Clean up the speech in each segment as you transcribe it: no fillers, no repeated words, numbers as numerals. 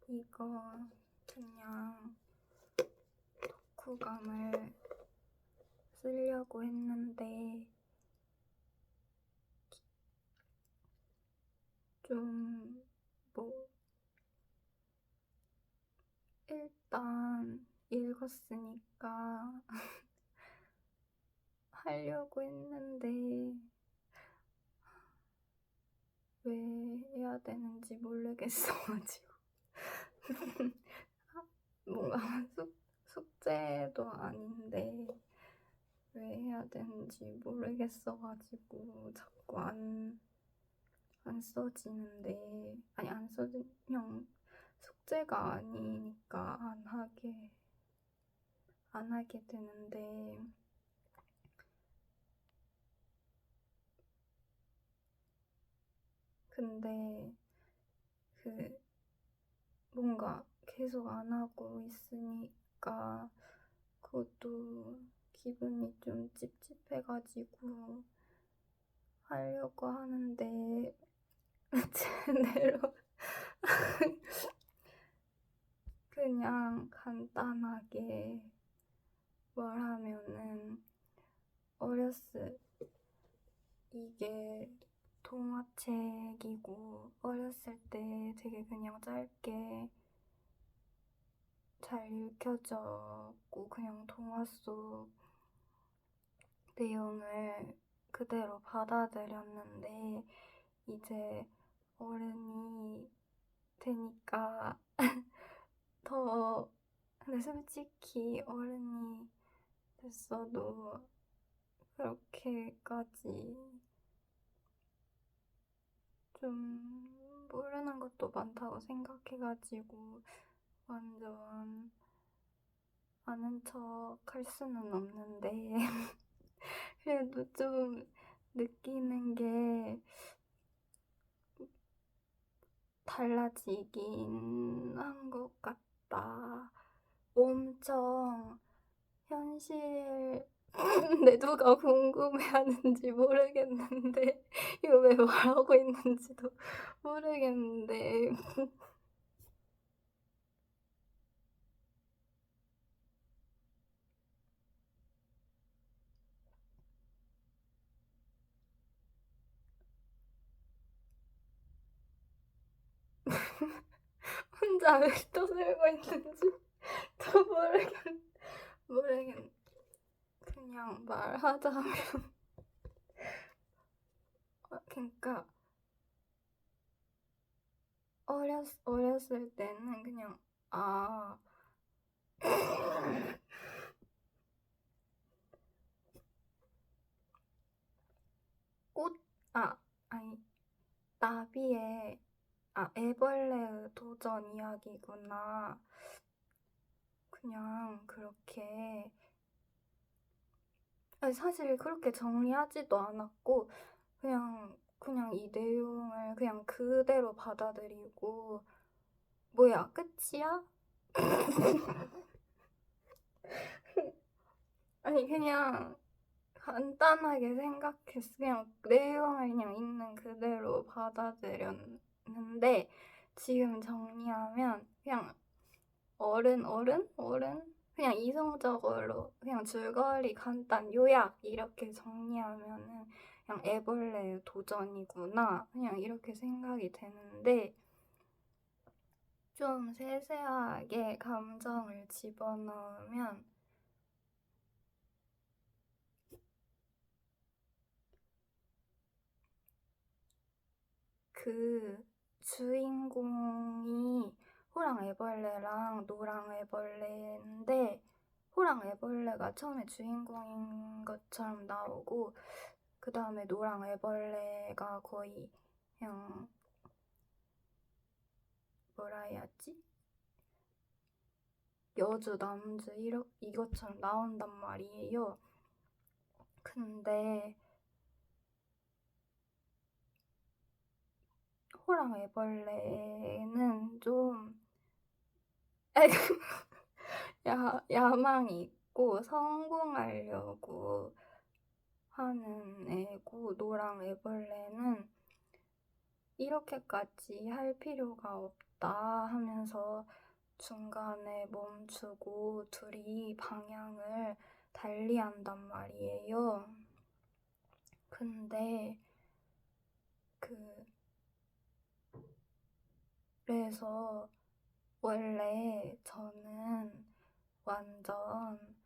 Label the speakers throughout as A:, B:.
A: 이거 그냥 덕후감을 쓰려고 했는데 좀 일단 읽었으니까 하려고 했는데 왜 해야 되는지 모르겠어가지고 뭔가 숙제도 아닌데 왜 해야 되는지 모르겠어가지고 자꾸 안 써지는데, 아니 안 써진, 그냥 숙제가 아니니까 안 하게 되는데, 근데 뭔가 계속 안 하고 있으니까 그것도 기분이 좀 찝찝해가지고 하려고 하는데 제대로 그냥 간단하게 말하면은 이게 동화책이고 어렸을 때 되게 그냥 짧게 잘 읽혀졌고 그냥 동화 속 내용을 그대로 받아들였는데 이제 어른이 되니까 근데 솔직히 어른이 됐어도 그렇게까지 좀 모르는 것도 많다고 생각해가지고 완전 아는 척 할 수는 없는데 그래도 좀 느끼는 게 달라지긴 한 것 같다. 엄청 현실 내 누가 궁금해하는지 모르겠는데 이거 왜 말하고 있는지도 모르겠는데 혼자 왜 떠들고 있는지 또 모르겠 그냥 말하자면 그러니까 어렸을 때는 그냥 꽃, 아니 나비의 애벌레의 도전 이야기구나. 그냥 그렇게 아니, 사실 그렇게 정리하지도 않았고 그냥 이 내용을 그냥 그대로 받아들이고 뭐야 끝이야? 아니 그냥 간단하게 생각했어. 그냥 내용을 그냥 있는 그대로 받아들였는데 지금 정리하면 그냥 어른 그냥 이성적으로 그냥 줄거리 간단 요약 이렇게 정리하면은 그냥 애벌레의 도전이구나 그냥 이렇게 생각이 되는데 좀 세세하게 감정을 집어넣으면 그 주인공이 호랑 애벌레랑 노랑 애벌레인데 호랑 애벌레가 처음에 주인공인 것처럼 나오고 그 다음에 노랑 애벌레가 거의 그냥 뭐라 해야지? 여주 남주 이것처럼 나온단 말이에요. 근데 호랑 애벌레는 좀 야망이 있고 성공하려고 하는 애고 노랑 애벌레는 이렇게까지 할 필요가 없다 하면서 중간에 멈추고 둘이 방향을 달리한단 말이에요. 근데 그래서 원래 저는 완전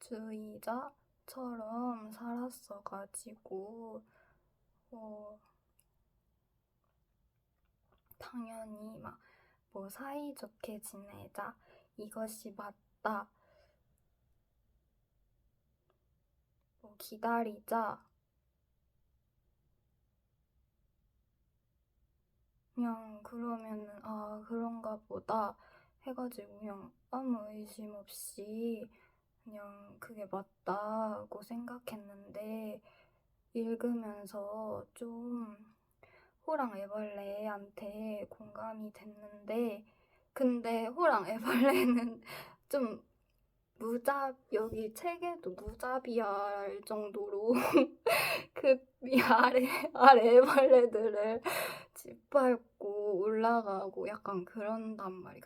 A: 평화주의자처럼 살았어가지고 당연히 막 뭐 사이좋게 지내자, 이것이 맞다, 뭐 기다리자, 그냥 그러면은 아 그런가 보다 해가지고 그냥 아무 의심 없이 그냥 그게 맞다고 생각했는데, 읽으면서 좀 호랑 애벌레한테 공감이 됐는데, 근데 호랑 애벌레는 좀 여기 책에도 무자비할 정도로 그 아래 애벌레들을 짓밟고 올라가고 약간 그런단 말이야.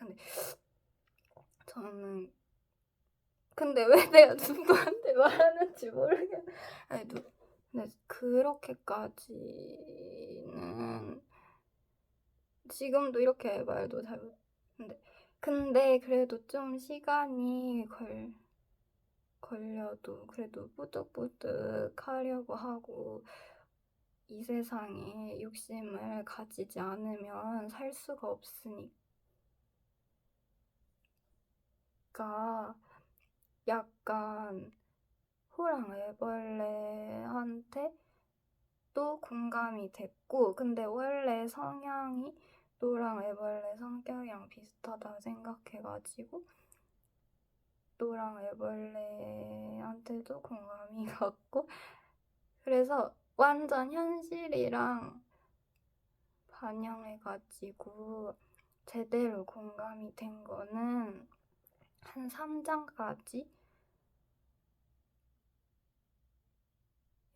A: 저는 근데 왜 내가 누구한테 말하는지 모르겠. 아니 근데 그렇게까지는 지금도 이렇게 말도 잘 못. 근데 그래도 좀 시간이 걸려도 그래도 뿌듯뿌듯 하려고 하고, 이 세상에 욕심을 가지지 않으면 살 수가 없으니까 약간 호랑 애벌레한테 또 공감이 됐고, 근데 원래 성향이 노랑 애벌레 성격이랑 비슷하다 생각해가지고 노랑 애벌레한테도 공감이 갔고, 그래서 완전 현실이랑 반영해가지고 제대로 공감이 된 거는 한 3장까지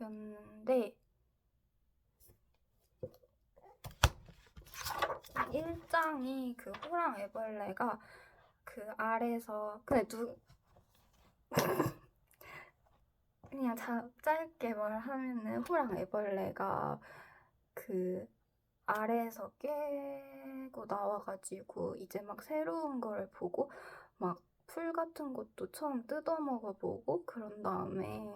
A: 였는데, 1장이 그 호랑 애벌레가 그 아래서 그냥 짧게 말하면은 호랑 애벌레가 그 아래에서 깨고 나와가지고 이제 막 새로운 걸 보고 막 풀 같은 것도 처음 뜯어먹어보고 그런 다음에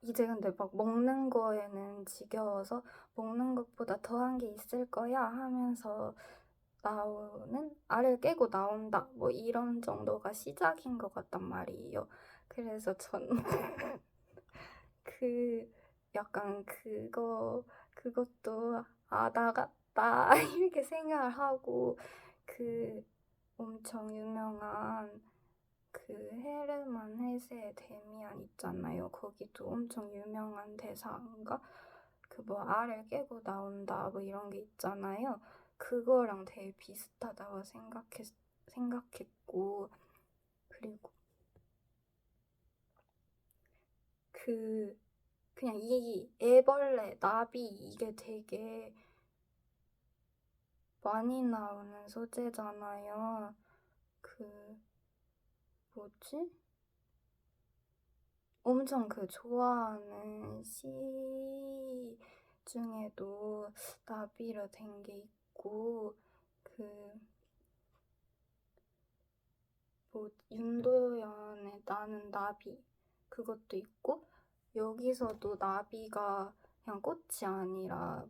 A: 이제 근데 막 먹는 거에는 지겨워서 먹는 것보다 더한 게 있을 거야 하면서 알을 깨고 나온다, 뭐 이런 정도가 시작인 것 같단 말이에요. 그래서 전 약간 그것도 나갔다 이렇게 생각을 하고, 엄청 유명한 헤르만 헤세의 데미안 있잖아요. 거기도 엄청 유명한 대사인가? 뭐 알을 깨고 나온다 뭐 이런 게 있잖아요. 그거랑 되게 비슷하다고 생각했고, 그리고 그냥 이 애벌레, 나비 이게 되게 많이 나오는 소재잖아요. 뭐지? 엄청 좋아하는 시 중에도 나비로 된 게 있고, 윤도현의 나는 나비 그것도 있고, 여기서도 나비가 그냥 꽃이 아니라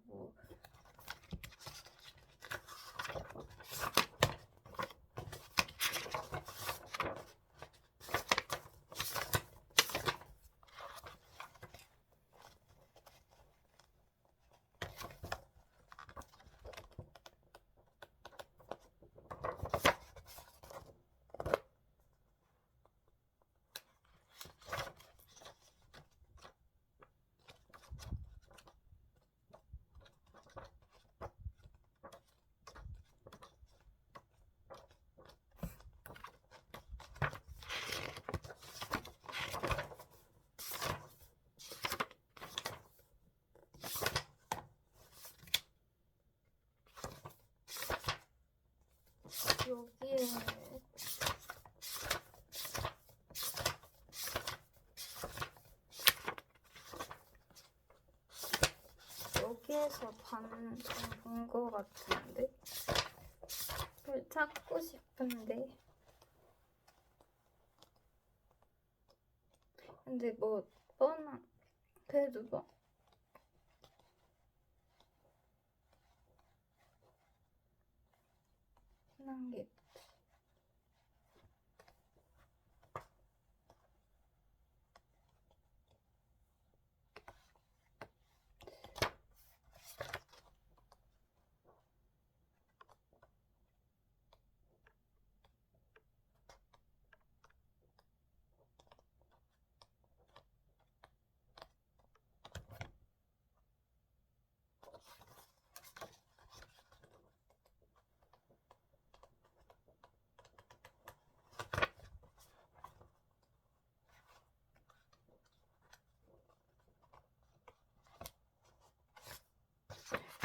A: 여기에서 본 거 같은데? 그걸 찾고 싶은데. 근데 뭐 그래도 뭐 흔한 게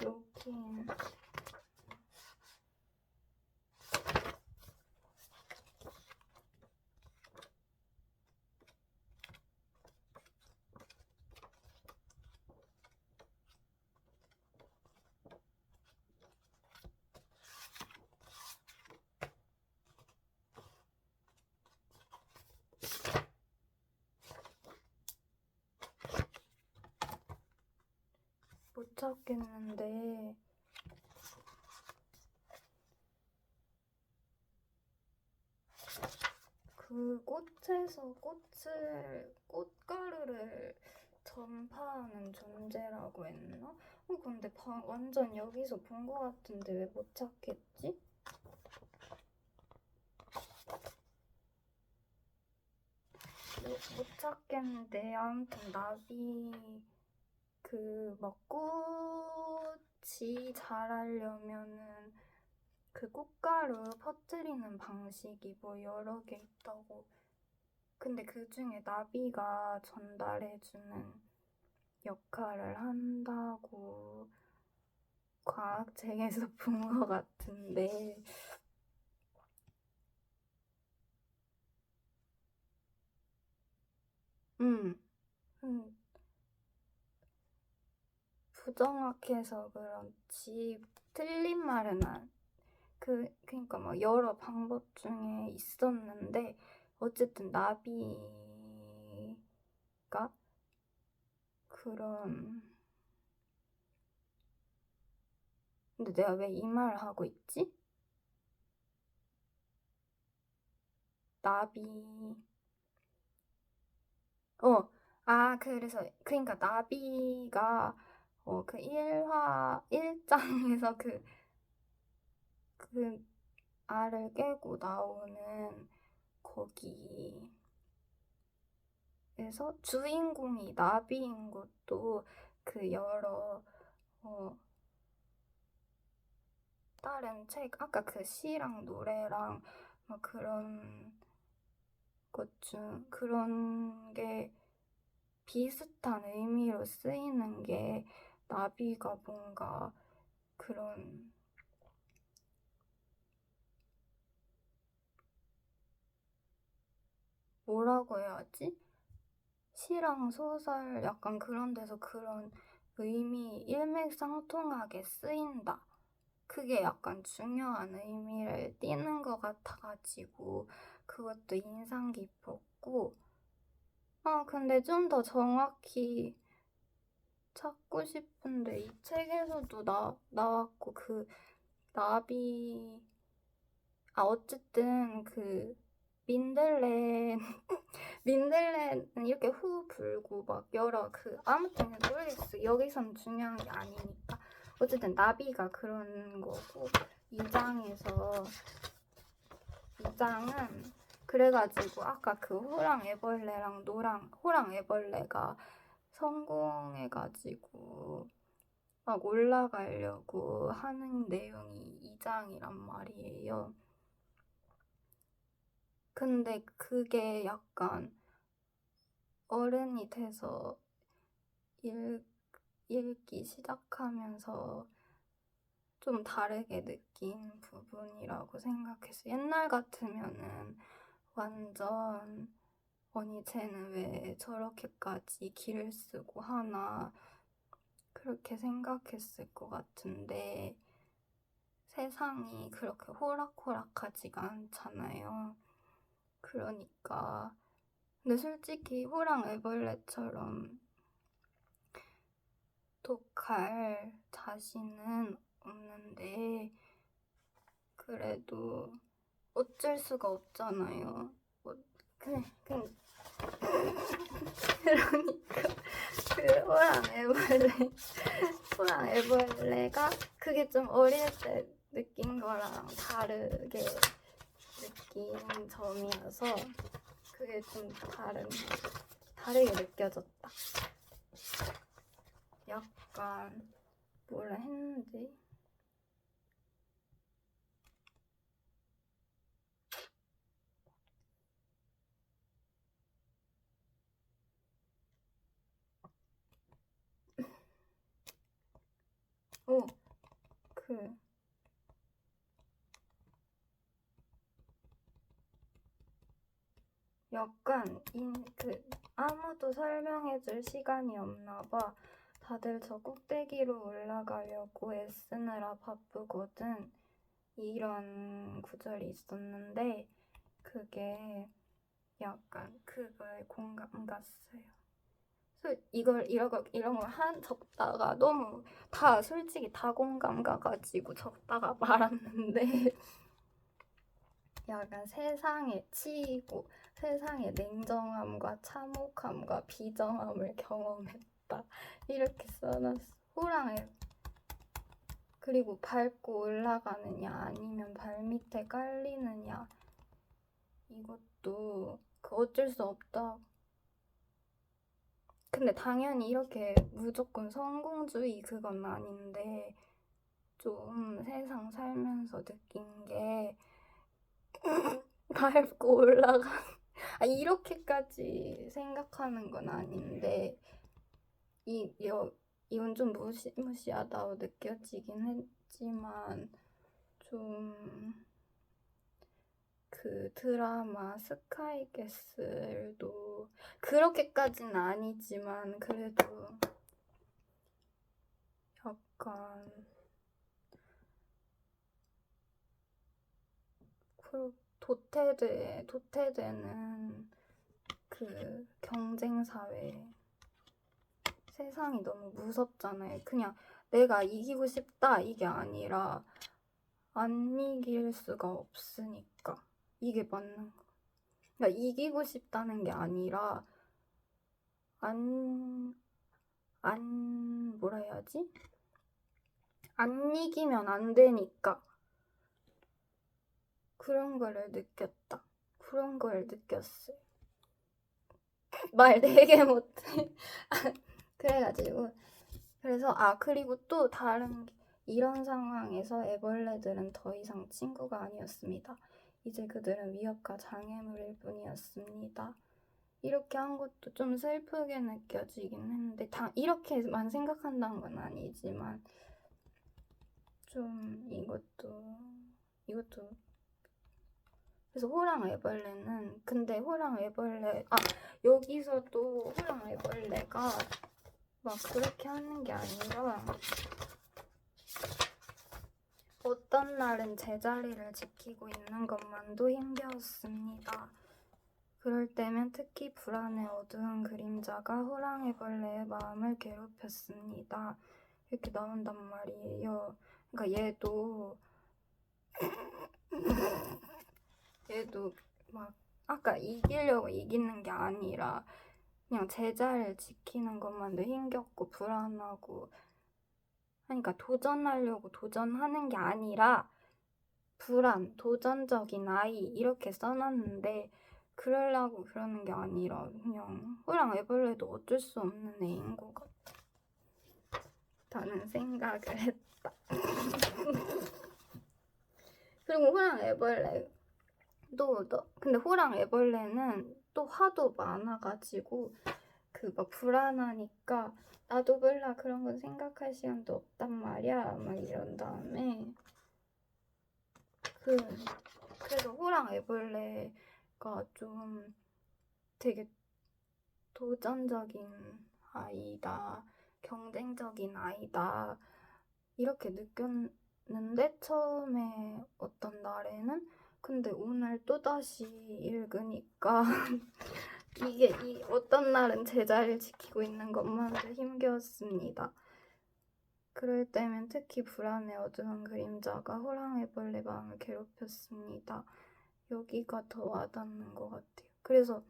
A: 여긴 못 찾겠는데 그 꽃가루를 전파하는 존재라고 했나? 근데 완전 여기서 본 거 같은데 왜 못 찾겠지? 못 찾겠는데 아무튼 나비 막 꽃이 자라려면은 그 꽃가루 퍼뜨리는 방식이 뭐 여러 개 있다고. 근데 그 중에 나비가 전달해주는 역할을 한다고 과학책에서 본 것 같은데. 음, 부정확해서 그렇지 틀린 말은 그러니까 막 여러 방법 중에 있었는데 어쨌든 나비가 그런. 근데 내가 왜 이 말을 하고 있지? 나비. 그래서 그러니까 나비가 그 1장에서 그 알을 깨고 나오는 거기에서 주인공이 나비인 것도 그 여러 다른 책 아까 그 시랑 노래랑 막 그런 그런 게 비슷한 의미로 쓰이는 게 나비가 뭔가 그런 뭐라고 해야지? 시랑 소설 약간 그런 데서 그런 의미 일맥상통하게 쓰인다. 그게 약간 중요한 의미를 띠는 것 같아가지고 그것도 인상 깊었고. 근데 좀 더 정확히 찾고 싶은데 이 책에서도 나왔고 나비 어쨌든 민들레 민들레는 이렇게 후 불고 막 여러 아무튼 모르겠어. 여기선 중요한 게 아니니까. 어쨌든 나비가 그런 거고 2장은 그래가지고 아까 호랑 애벌레랑 호랑 애벌레가 성공해가지고 막 올라가려고 하는 내용이 2장이란 말이에요. 근데 그게 약간 어른이 돼서 읽기 시작하면서 좀 다르게 느낀 부분이라고 생각했어. 옛날 같으면은 완전 아니 쟤는 왜 저렇게까지 기를 쓰고 하나 그렇게 생각했을 것 같은데 세상이 그렇게 호락호락하지가 않잖아요. 그러니까 근데 솔직히 호랑 애벌레처럼 독할 자신은 없는데 그래도 어쩔 수가 없잖아요. 뭐, 그러니까 그 호랑 애벌레가 그게 좀 어릴 때 느낀 거랑 다르게 느낀 점이어서 그게 좀 다르게 느껴졌다. 약간 뭐라 했는지 그 약간 아무도 설명해줄 시간이 없나 봐. 다들 저 꼭대기로 올라가려고 애쓰느라 바쁘거든. 이런 구절이 있었는데 그게 약간 그거에 공감 갔어요. 이런 걸 적다가 너무 솔직히 다 공감 가가지고 적다가 말았는데 약간 세상에 치이고 세상의 냉정함과 참혹함과 비정함을 경험했다. 이렇게 써놨어. 호랑이 그리고 밟고 올라가느냐 아니면 발밑에 깔리느냐 이것도 어쩔 수 없다. 근데 당연히 이렇게 무조건 성공주의 그건 아닌데 좀 세상 살면서 느낀 게 밟고 이렇게까지 생각하는 건 아닌데 이건 좀 무시무시하다고 느껴지긴 했지만 좀 그 드라마 스카이캐슬도 그렇게까지는 아니지만 그래도 약간 도태되는 그 경쟁사회 세상이 너무 무섭잖아요. 그냥 내가 이기고 싶다 이게 아니라 안 이길 수가 없으니까 이게 맞는 거. 그러니까 이기고 싶다는 게 아니라 뭐라 해야지? 안 이기면 안 되니까 그런 거를 느꼈다. 그런 걸 느꼈어요. 말 되게 못해. 그래가지고 그래서 그리고 또 다른 게 이런 상황에서 애벌레들은 더 이상 친구가 아니었습니다. 이제 그들은 위협과 장애물일 뿐이었습니다. 이렇게 한 것도 좀 슬프게 느껴지긴 했는데 이렇게만 생각한다는 건 아니지만 좀 이것도 그래서 근데 여기서 또 호랑 애벌레가 막 그렇게 하는 게 아니라 어떤 날은 제자리를 지키고 있는 것만도 힘겨웠습니다. 그럴 때면 특히 불안의 어두운 그림자가 호랑이벌레의 마음을 괴롭혔습니다. 이렇게 나온단 말이에요. 그러니까 얘도 막 아까 이기려고 이기는 게 아니라 그냥 제자리를 지키는 것만도 힘겹고 불안하고 그러니까 도전하려고 도전하는 게 아니라 도전적인 아이 이렇게 써놨는데 그러려고 그러는 게 아니라 그냥 호랑 애벌레도 어쩔 수 없는 애인 것 같다는 생각을 했다. 그리고 근데 호랑 애벌레는 또 화도 많아가지고 막 불안하니까 나도 몰라 그런 건 생각할 시간도 없단 말이야 막 이런 다음에 그래서 호랑 애벌레가 좀 되게 도전적인 아이다 경쟁적인 아이다 이렇게 느꼈는데 처음에 어떤 날에는 근데 오늘 또다시 읽으니까 이게 어떤 날은 제자리를 지키고 있는 것만도 힘겨웠습니다. 그럴 때면 특히 불안의 어두운 그림자가 호랑이벌레 마음을 괴롭혔습니다. 여기가 더 와닿는 것 같아요. 그래서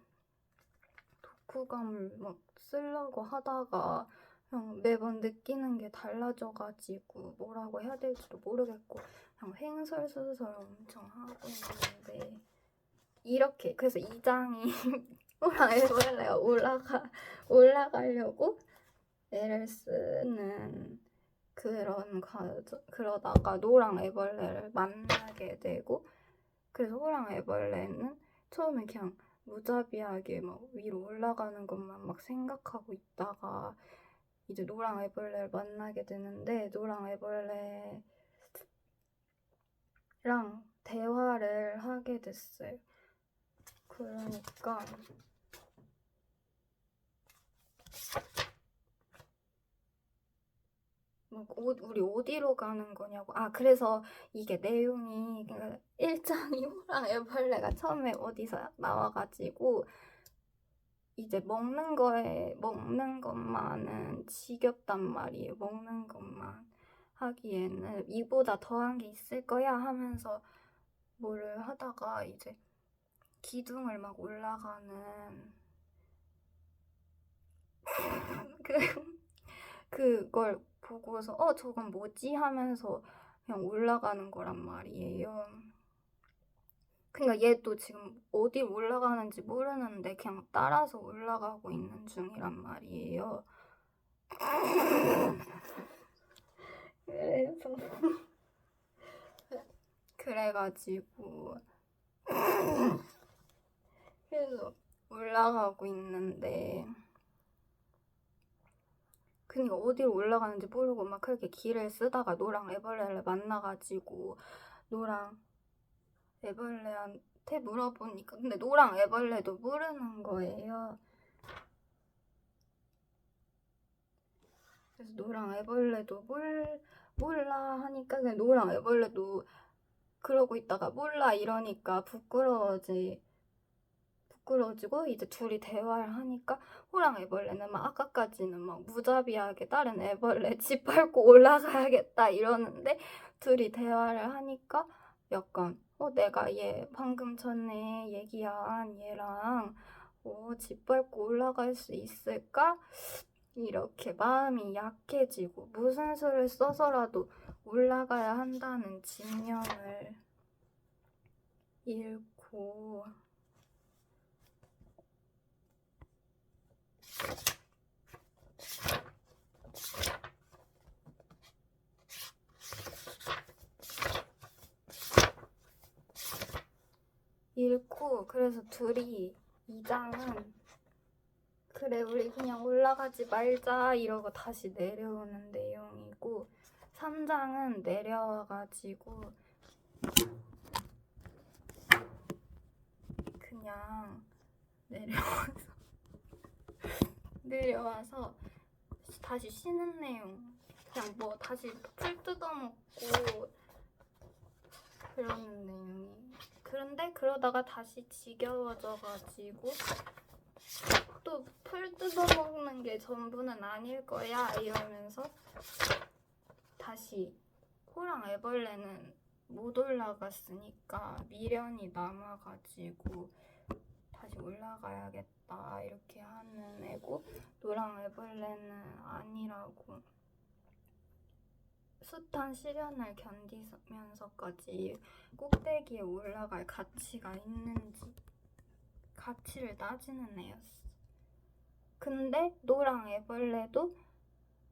A: 독후감을 막 쓰려고 하다가 그냥 매번 느끼는 게 달라져가지고 뭐라고 해야 될지도 모르겠고 그냥 횡설수설 엄청 하고 있는데 이렇게 그래서 2장이 호랑이벌레가 올라가려고 애를 쓰는 그러다가 노랑 애벌레를 만나게 되고 그래서 호랑 애벌레는 처음에 그냥 무자비하게 막 위로 올라가는 것만 막 생각하고 있다가 이제 노랑 애벌레를 만나게 되는데 노랑 애벌레랑 대화를 하게 됐어요. 그러니까 우리 어디로 가는 거냐고. 그래서 이게 내용이 1장이 호랑 애벌레가 처음에 어디서 나와가지고 이제 먹는 것만은 지겹단 말이에요. 먹는 것만 하기에는 이보다 더한 게 있을 거야 하면서 뭐를 하다가 이제 기둥을 막 올라가는 그걸 보고서 저건 뭐지 하면서 그냥 올라가는 거란 말이에요. 그러니까 얘도 지금 어디 올라가는지 모르는데 그냥 따라서 올라가고 있는 중이란 말이에요. 그래가지고 그래서 올라가고 있는데 그니까 어디로 올라가는지 모르고 막 그렇게 길을 쓰다가 노랑 애벌레를 만나가지고 노랑 애벌레한테 물어보니까 근데 노랑 애벌레도 모르는 거예요. 그래서 노랑 애벌레도 몰라 하니까 그냥 노랑 애벌레도 그러고 있다가 몰라 이러니까 부끄러워지고 이제 둘이 대화를 하니까 호랑 애벌레는 막 아까까지는 막 무자비하게 다른 애벌레 짓밟고 올라가야겠다 이러는데 둘이 대화를 하니까 약간 내가 얘 방금 전에 얘기한 얘랑 짓밟고 올라갈 수 있을까? 이렇게 마음이 약해지고 무슨 수를 써서라도 올라가야 한다는 집념을 잃고 그래서 둘이 2장은 그래 우리 그냥 올라가지 말자 이러고 다시 내려오는 내용이고 3장은 내려와가지고 그냥 내려와서 다시 쉬는 내용 그냥 뭐 다시 풀 뜯어먹고 그러는 내용이 그런데 그러다가 다시 지겨워져가지고 또 풀 뜯어먹는 게 전부는 아닐 거야 이러면서 다시 호랑 애벌레는 못 올라갔으니까 미련이 남아가지고 다시 올라가야겠다 이렇게 하는 애고 노랑 애벌레는 아니라고 숱한 시련을 견디면서까지 꼭대기에 올라갈 가치가 있는지 가치를 따지는 애였어. 근데 노랑 애벌레도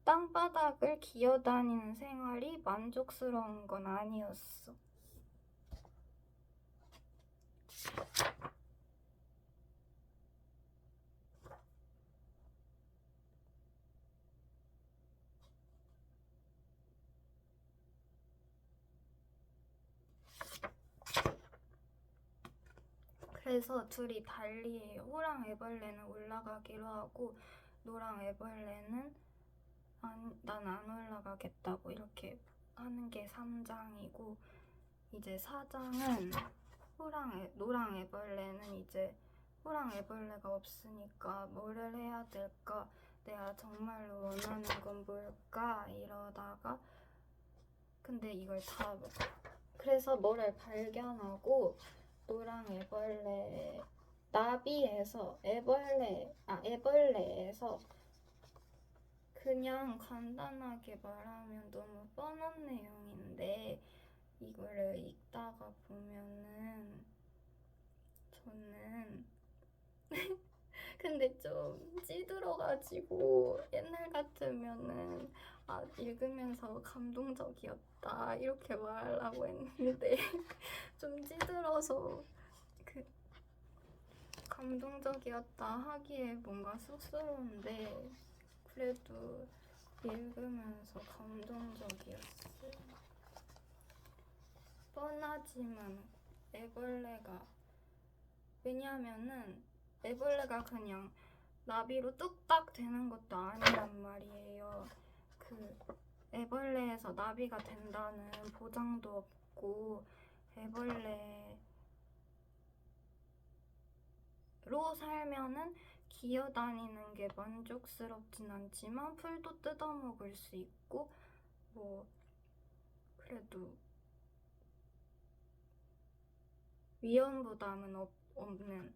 A: 땅바닥을 기어다니는 생활이 만족스러운 건 아니었어. 그래서 둘이 달리 호랑 애벌레는 올라가기로 하고 노랑 애벌레는 난 안 올라가겠다고 이렇게 하는 게 3장이고, 이제 4장은 노랑 애벌레는 이제 호랑 애벌레가 없으니까 뭐를 해야 될까? 내가 정말로 원하는 건 뭘까? 이러다가 근데 이걸 다 그래서 뭐를 발견하고 노랑 애벌레 나비에서 애벌레에서 그냥 간단하게 말하면 너무 뻔한 내용인데 이거를 읽다가 보면은 저는 근데 좀 찌들어가지고 옛날 같으면은 읽으면서 감동적이었다 이렇게 말하려고 했는데 좀 찌들어서 그 감동적이었다 하기에 뭔가 쑥스러운데 그래도 읽으면서 감동적이었어요. 뻔하지만 왜냐면은 애벌레가 그냥 나비로 뚝딱 되는 것도 아니란 말이에요. 그 애벌레에서 나비가 된다는 보장도 없고 애벌레로 살면은 기어다니는 게 만족스럽진 않지만 풀도 뜯어먹을 수 있고 뭐 그래도 위험 부담은 없는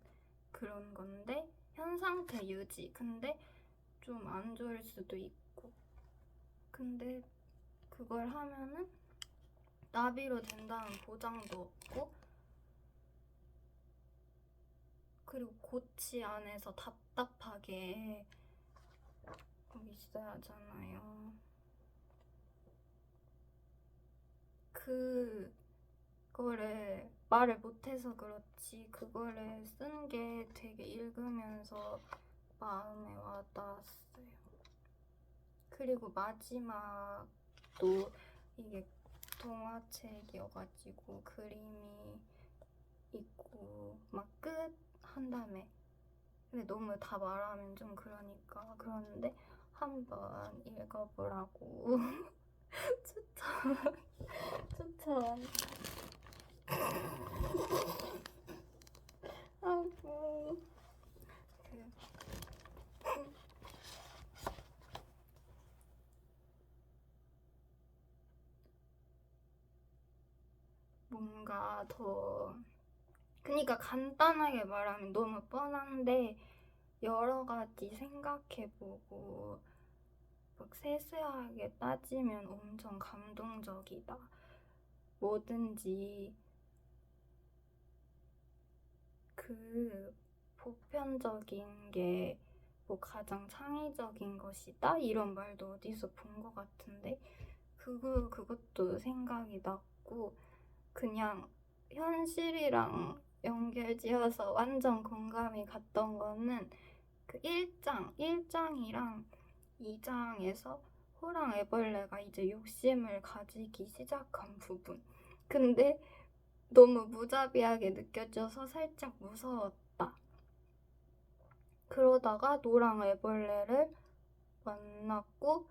A: 그런 건데 현 상태 유지. 근데 좀 안 좋을 수도 있고. 근데 그걸 하면은 나비로 된다는 보장도 없고 그리고 고치 안에서 답답하게 있어야 하잖아요. 그거를 말을 못해서 그렇지 그거를 쓴 게 되게 읽으면서 마음에 와닿았어요. 그리고 마지막도 이게 동화책이어가지고 그림이 있고 막 끝 한 다음에 근데 너무 다 말하면 좀 그러니까 그러는데 한번 읽어보라고 추천 하고 뭔가 더 그러니까 간단하게 말하면 너무 뻔한데 여러 가지 생각해보고 막 세세하게 따지면 엄청 감동적이다. 뭐든지 그 보편적인 게 뭐 가장 창의적인 것이다 이런 말도 어디서 본 것 같은데 그것도 생각이 났고 그냥 현실이랑 연결지어서 완전 공감이 갔던 거는 그 1장이랑 2장에서 호랑 애벌레가 이제 욕심을 가지기 시작한 부분. 근데 너무 무자비하게 느껴져서 살짝 무서웠다. 그러다가 노랑 애벌레를 만났고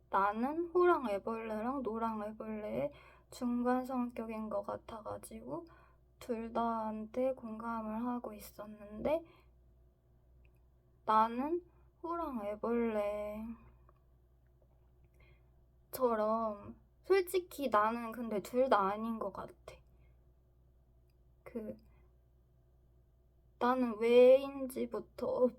A: 나는 호랑 애벌레랑 노랑 애벌레의 중간 성격인 것 같아가지고 둘 다한테 공감을 하고 있었는데 나는 호랑 애벌레처럼 솔직히 나는 근데 둘 다 아닌 것 같아. 나는 왜인지부터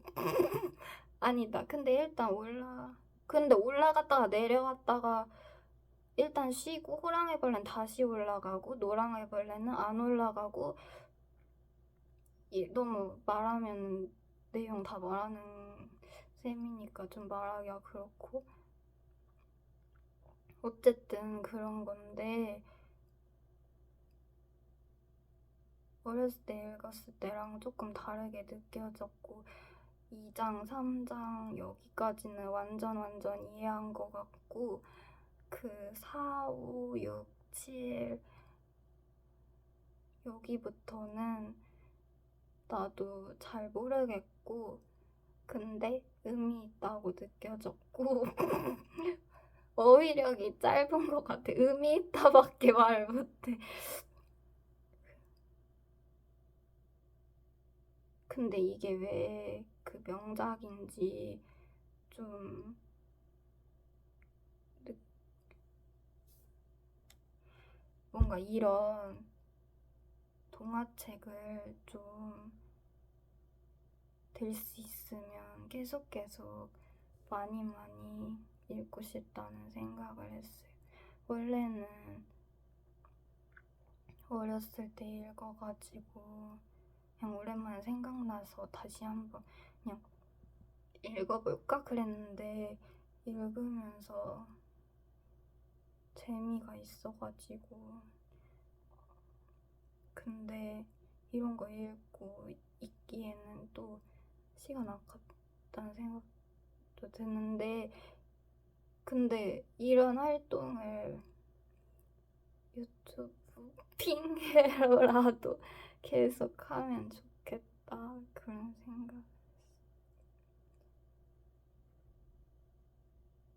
A: 아니다. 근데 올라갔다가 내려왔다가 일단 쉬고 호랑이벌레는 다시 올라가고 노랑이벌레는 안 올라가고 너무 말하면 내용 다 말하는 셈이니까 좀 말하기가 그렇고 어쨌든 그런 건데 어렸을 때 읽었을 때랑 조금 다르게 느껴졌고 2장, 3장 여기까지는 완전 이해한 것 같고 그 4, 5, 6, 7 여기부터는 나도 잘 모르겠고 근데 의미 있다고 느껴졌고 어휘력이 짧은 것 같아. 의미 있다밖에 말 못해. 근데 이게 왜 그 명작인지 좀 뭔가 이런 동화책을 좀 들 수 있으면 계속 많이 읽고 싶다는 생각을 했어요. 원래는 어렸을 때 읽어가지고 그냥 오랜만에 생각나서 다시 한번 그냥 읽어볼까 그랬는데 읽으면서 재미가 있어가지고 근데 이런 거 읽고 있기에는 또 시간 아깝다는 생각도 드는데 근데 이런 활동을 유튜브 핑계로라도 계속 하면 좋겠다 그런 생각.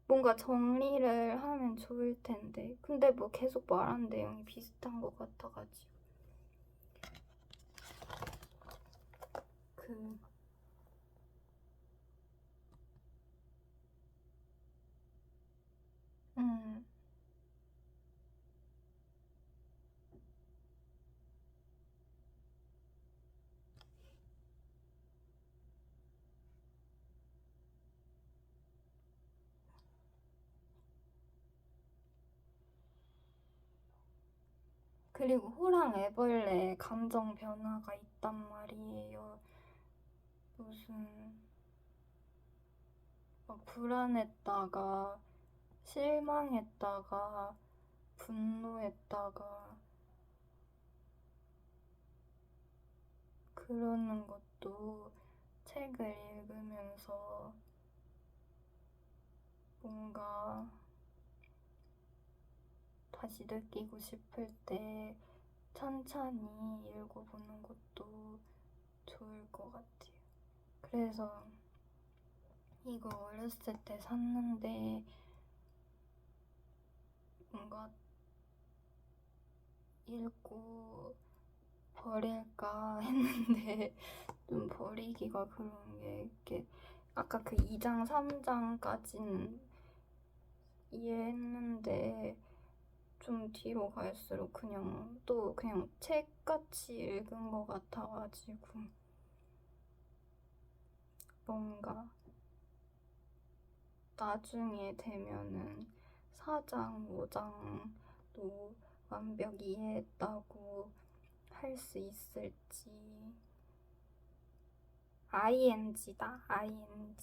A: 뭔가 정리를 하면 좋을 텐데 근데 뭐 계속 말하는 내용이 비슷한 것 같아가지고 그 음. 그리고 호랑 애벌레 감정 변화가 있단 말이에요. 무슨 막 불안했다가 실망했다가 분노했다가 그러는 것도 책을 읽으면서 뭔가 다시 느끼고 싶을 때 천천히 읽어보는 것도 좋을 것 같아요. 그래서 이거 어렸을 때 샀는데 뭔가 읽고 버릴까 했는데 좀 버리기가 그런 게 이렇게 아까 그 2장, 3장까지는 이해했는데 좀 뒤로 갈수록 그냥 또 그냥 책같이 읽은 것 같아가지고 뭔가 나중에 되면은 4장, 5장도 완벽히 이해했다고 할 수 있을지. ING다, ING.